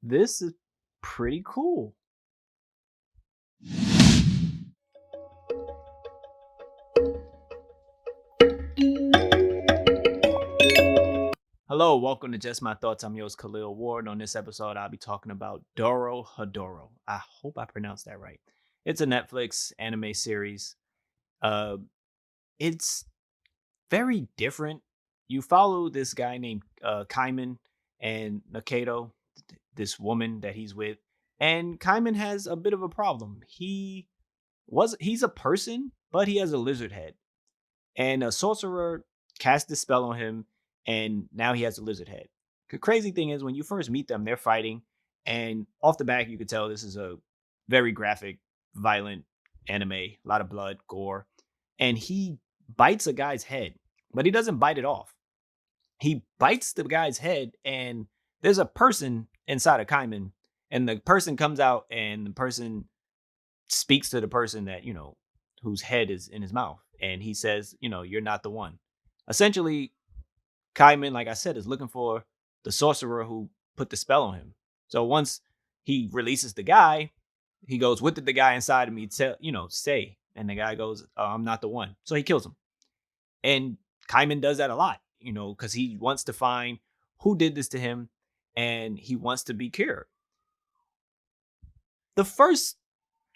This is pretty cool. Hello, welcome to Just My Thoughts. I'm your host, Khaleel Ward. On this episode, I'll be talking about Dorohedoro. I hope I pronounced that right. It's a Netflix anime series. Uh, it's very different. You follow this guy named Caiman and Nikaido, this woman that he's with, and Caiman has a bit of a problem. He's a person, but he has a lizard head, and a sorcerer cast this spell on him, and now he has a lizard head. The crazy thing is, when you first meet them, they're fighting, and off the back, you could tell this is a very graphic, violent anime, a lot of blood, gore, and he bites a guy's head, but he doesn't bite it off. He bites the guy's head, and there's a person inside of Kaiman, and the person comes out, and the person speaks to the person that whose head is in his mouth, and he says, you're not the one. Essentially, Kaiman, like I said, is looking for the sorcerer who put the spell on him. So once he releases the guy, he goes, "What did the guy inside of me tell say?" And the guy goes, "I'm not the one." So he kills him. And Kaiman does that a lot, because he wants to find who did this to him, and he wants to be cured. The first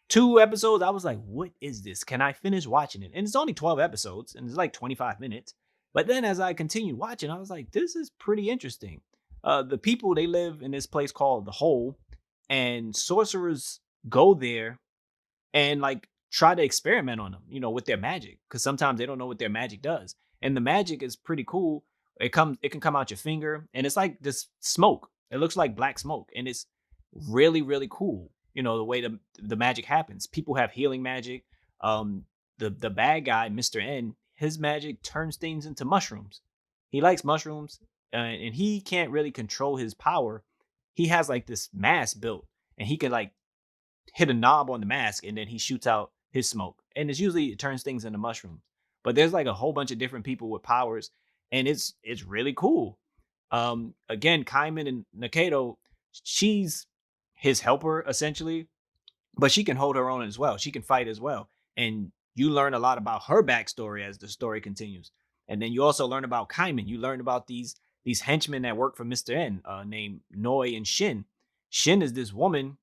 two episodes, I was like, what is this? Can I finish watching it? And it's only 12 episodes and it's like 25 minutes. But then as I continued watching, I was like, this is pretty interesting. The people, they live in this place called the Hole, and sorcerers go there and like try to experiment on them, with their magic. Because sometimes they don't know what their magic does. And the magic is pretty cool. It can come out your finger, and it's like this smoke. It looks like black smoke, and it's really, really cool. The way the magic happens. People have healing magic. The bad guy, Mr. N, his magic turns things into mushrooms. He likes mushrooms, and he can't really control his power. He has like this mask built, and he can like hit a knob on the mask, and then he shoots out his smoke. And it's usually it turns things into mushrooms. But there's like a whole bunch of different people with powers, and it's really cool. Again, Kaiman and Nikaido, she's his helper essentially, but she can hold her own as well. She can fight as well. And you learn a lot about her backstory as the story continues. And then you also learn about Kaiman. You learn about these henchmen that work for Mr. N, named Noi and Shin. Shin is this woman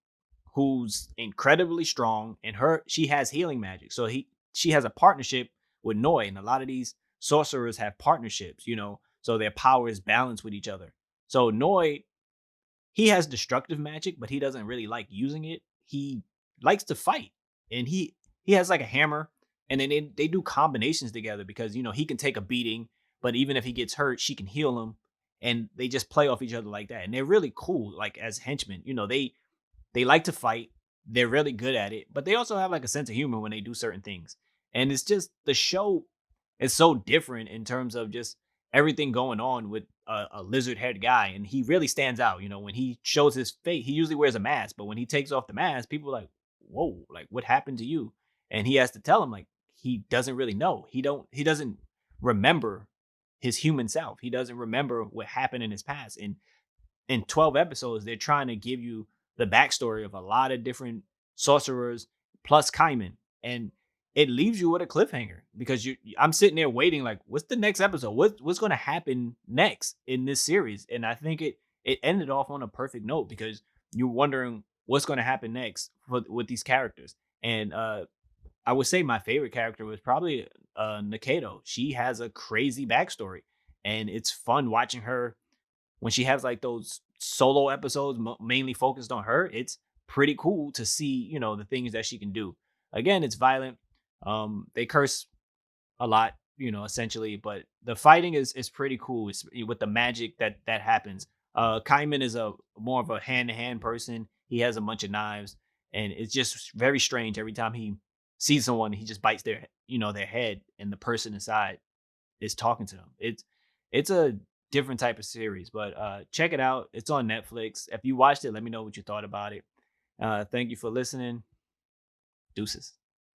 who's incredibly strong, and she has healing magic. So she has a partnership with Noi, and a lot of these sorcerers have partnerships, so their power is balanced with each other. So Noi, he has destructive magic, but he doesn't really like using it. He likes to fight, and he has like a hammer, and then they do combinations together because he can take a beating, but even if he gets hurt, she can heal him, and they just play off each other like that. And they're really cool, like as henchmen. They like to fight. They're really good at it, but they also have like a sense of humor when they do certain things. And it's just the show is so different in terms of just everything going on with a lizard head guy, and he really stands out. When he shows his face, he usually wears a mask, but when he takes off the mask, people are like, "Whoa, like what happened to you?" And he has to tell him like he doesn't really know. He doesn't remember his human self. He doesn't remember what happened in his past. And in 12 episodes, they're trying to give you the backstory of a lot of different sorcerers plus Kaiman. And it leaves you with a cliffhanger because I'm sitting there waiting, like, what's the next episode? What's going to happen next in this series? And I think it ended off on a perfect note because you're wondering what's going to happen next with these characters. And I would say my favorite character was probably Nikaido. She has a crazy backstory, and it's fun watching her when she has like those solo episodes mainly focused on her. It's pretty cool to see, the things that she can do. Again, it's violent. They curse a lot, essentially, but the fighting is pretty cool. It's with the magic that happens. Kaiman is a more of a hand-to-hand person. He has a bunch of knives, and it's just very strange every time he sees someone. He just bites their head, and the person inside is talking to them. It's a different type of series, but check it out. It's on Netflix. If you watched it, let me know what you thought about it. Thank you for listening. Deuces.